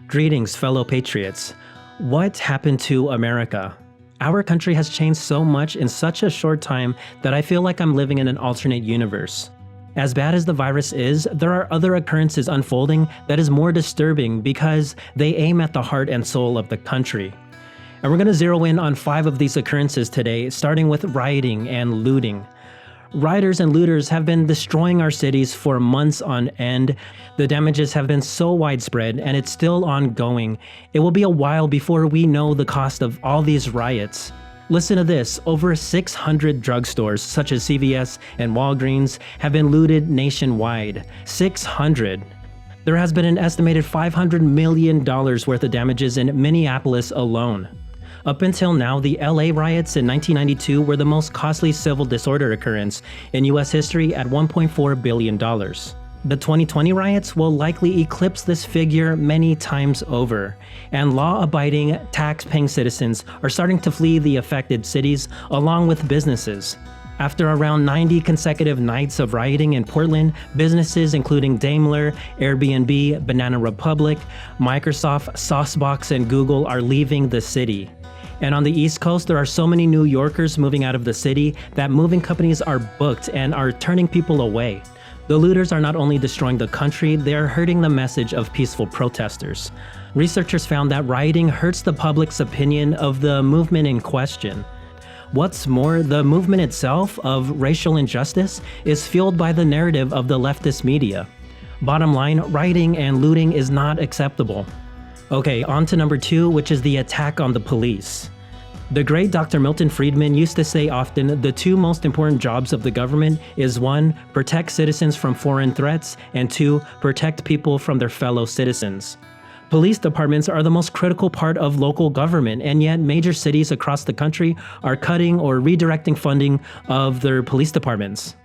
Greetings, fellow patriots. What happened to America? Our country has changed so much in such a short time that I feel like I'm living in an alternate universe. As bad as the virus is, there are other occurrences unfolding that is more disturbing because they aim at the heart and soul of the country. And we're going to zero in on 5 of these occurrences today, starting with rioting and looting. Rioters and looters have been destroying our cities for months on end. The damages have been so widespread and it's still ongoing. It will be a while before we know the cost of all these riots. Listen to this, over 600 drugstores such as CVS and Walgreens have been looted nationwide. 600. There has been an estimated $500 million worth of damages in Minneapolis alone. Up until now, the LA riots in 1992 were the most costly civil disorder occurrence in US history at $1.4 billion. The 2020 riots will likely eclipse this figure many times over, and law-abiding, tax-paying citizens are starting to flee the affected cities along with businesses. After around 90 consecutive nights of rioting in Portland, businesses including Daimler, Airbnb, Banana Republic, Microsoft, Saucebox, and Google are leaving the city. And on the East Coast, there are so many New Yorkers moving out of the city that moving companies are booked and are turning people away. The looters are not only destroying the country, they are hurting the message of peaceful protesters. Researchers found that rioting hurts the public's opinion of the movement in question. What's more, the movement itself of racial injustice is fueled by the narrative of the leftist media. Bottom line, rioting and looting is not acceptable. Okay, on to number 2, which is the attack on the police. The great Dr. Milton Friedman used to say often the 2 most important jobs of the government is 1, protect citizens from foreign threats, and 2, protect people from their fellow citizens. Police departments are the most critical part of local government, and yet major cities across the country are cutting or redirecting funding of their police departments.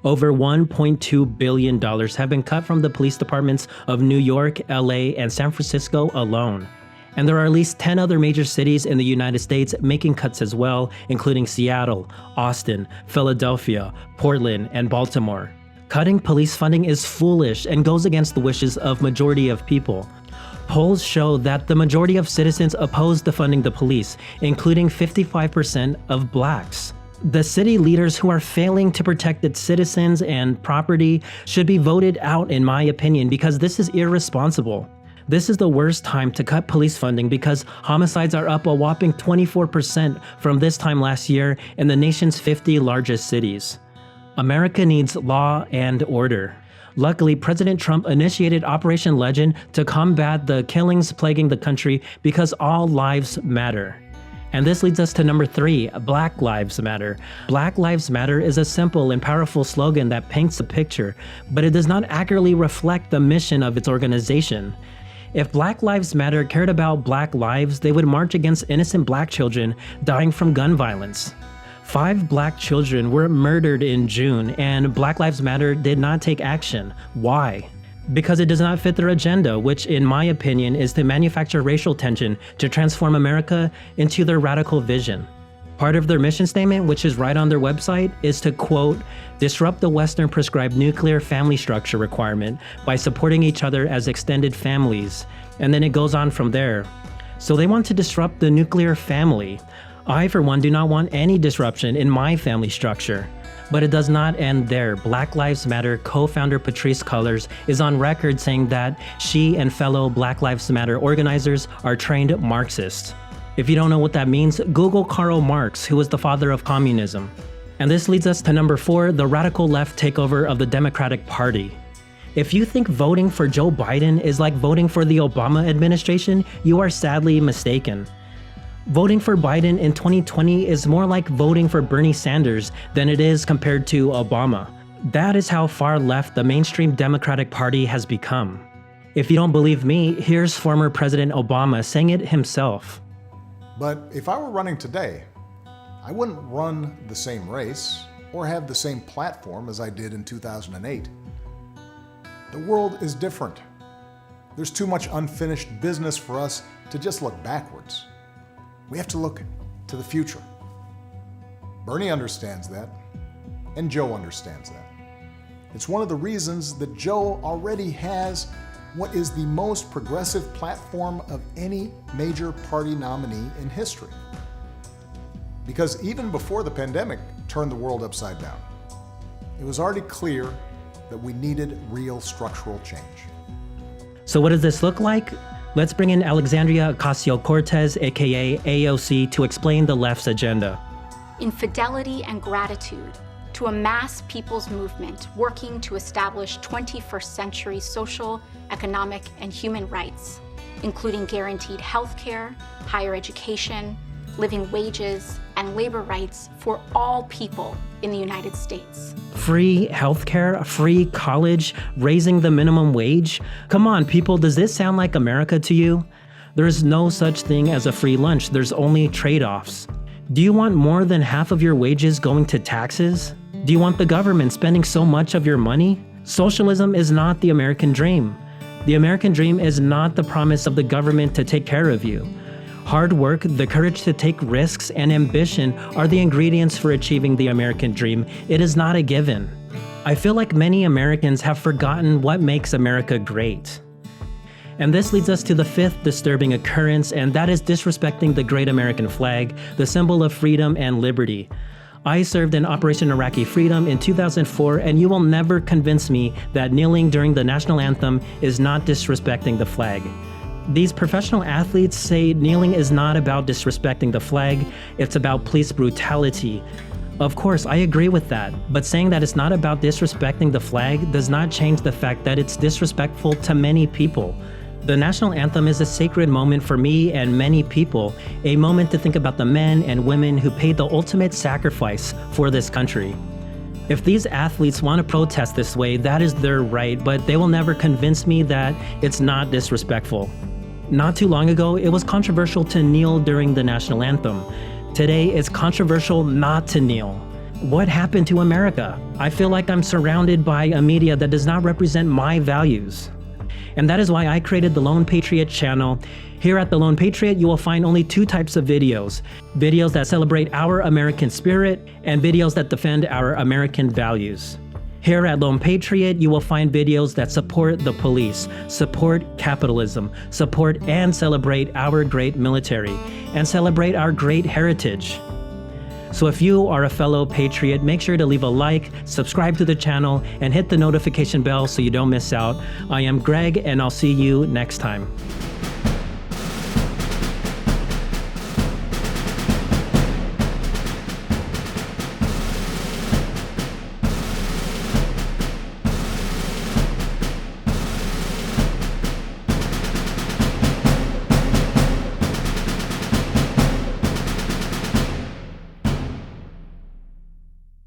Over $1.2 billion have been cut from the police departments of New York, LA, and San Francisco alone. And there are at least 10 other major cities in the United States making cuts as well, including Seattle, Austin, Philadelphia, Portland, and Baltimore. Cutting police funding is foolish and goes against the wishes of majority of people. Polls show that the majority of citizens oppose defunding the police, including 55% of blacks. The city leaders who are failing to protect its citizens and property should be voted out, in my opinion, because this is irresponsible. This is the worst time to cut police funding because homicides are up a whopping 24% from this time last year in the nation's 50 largest cities. America needs law and order. Luckily, President Trump initiated Operation Legend to combat the killings plaguing the country because all lives matter. And this leads us to number 3, Black Lives Matter. Black Lives Matter is a simple and powerful slogan that paints a picture, but it does not accurately reflect the mission of its organization. If Black Lives Matter cared about black lives, they would march against innocent black children dying from gun violence. 5 black children were murdered in June, and Black Lives Matter did not take action. Why? Because it does not fit their agenda, which in my opinion is to manufacture racial tension to transform America into their radical vision. Part of their mission statement, which is right on their website, is to, quote, disrupt the Western prescribed nuclear family structure requirement by supporting each other as extended families. And then it goes on from there. So they want to disrupt the nuclear family. I, for one, do not want any disruption in my family structure. But it does not end there. Black Lives Matter co-founder Patrisse Cullors is on record saying that she and fellow Black Lives Matter organizers are trained Marxists. If you don't know what that means, Google Karl Marx, who was the father of communism. And this leads us to number 4, the radical left takeover of the Democratic Party. If you think voting for Joe Biden is like voting for the Obama administration, you are sadly mistaken. Voting for Biden in 2020 is more like voting for Bernie Sanders than it is compared to Obama. That is how far left the mainstream Democratic Party has become. If you don't believe me, here's former President Obama saying it himself. But if I were running today, I wouldn't run the same race or have the same platform as I did in 2008. The world is different. There's too much unfinished business for us to just look backwards. We have to look to the future. Bernie understands that, and Joe understands that. It's one of the reasons that Joe already has what is the most progressive platform of any major party nominee in history. Because even before the pandemic turned the world upside down, it was already clear that we needed real structural change. So what does this look like? Let's bring in Alexandria Ocasio-Cortez, aka AOC, to explain the left's agenda. In fidelity and gratitude to a mass people's movement working to establish 21st century social, economic, and human rights, including guaranteed health care, higher education, living wages, and labor rights for all people in the United States. Free healthcare, free college, raising the minimum wage? Come on, people, does this sound like America to you? There's no such thing as a free lunch, there's only trade-offs. Do you want more than half of your wages going to taxes? Do you want the government spending so much of your money? Socialism is not the American dream. The American dream is not the promise of the government to take care of you. Hard work, the courage to take risks, and ambition are the ingredients for achieving the American dream. It is not a given. I feel like many Americans have forgotten what makes America great. And this leads us to the fifth disturbing occurrence, and that is disrespecting the great American flag, the symbol of freedom and liberty. I served in Operation Iraqi Freedom in 2004, and you will never convince me that kneeling during the national anthem is not disrespecting the flag. These professional athletes say kneeling is not about disrespecting the flag, it's about police brutality. Of course, I agree with that, but saying that it's not about disrespecting the flag does not change the fact that it's disrespectful to many people. The national anthem is a sacred moment for me and many people, a moment to think about the men and women who paid the ultimate sacrifice for this country. If these athletes want to protest this way, that is their right, but they will never convince me that it's not disrespectful. Not too long ago, it was controversial to kneel during the national anthem. Today, it's controversial not to kneel. What happened to America? I feel like I'm surrounded by a media that does not represent my values. And that is why I created the Lone Patriot channel. Here at the Lone Patriot, you will find only two types of videos. Videos that celebrate our American spirit and videos that defend our American values. Here at Lone Patriot, you will find videos that support the police, support capitalism, support and celebrate our great military, and celebrate our great heritage. So if you are a fellow patriot, make sure to leave a like, subscribe to the channel, and hit the notification bell so you don't miss out. I am Greg, and I'll see you next time.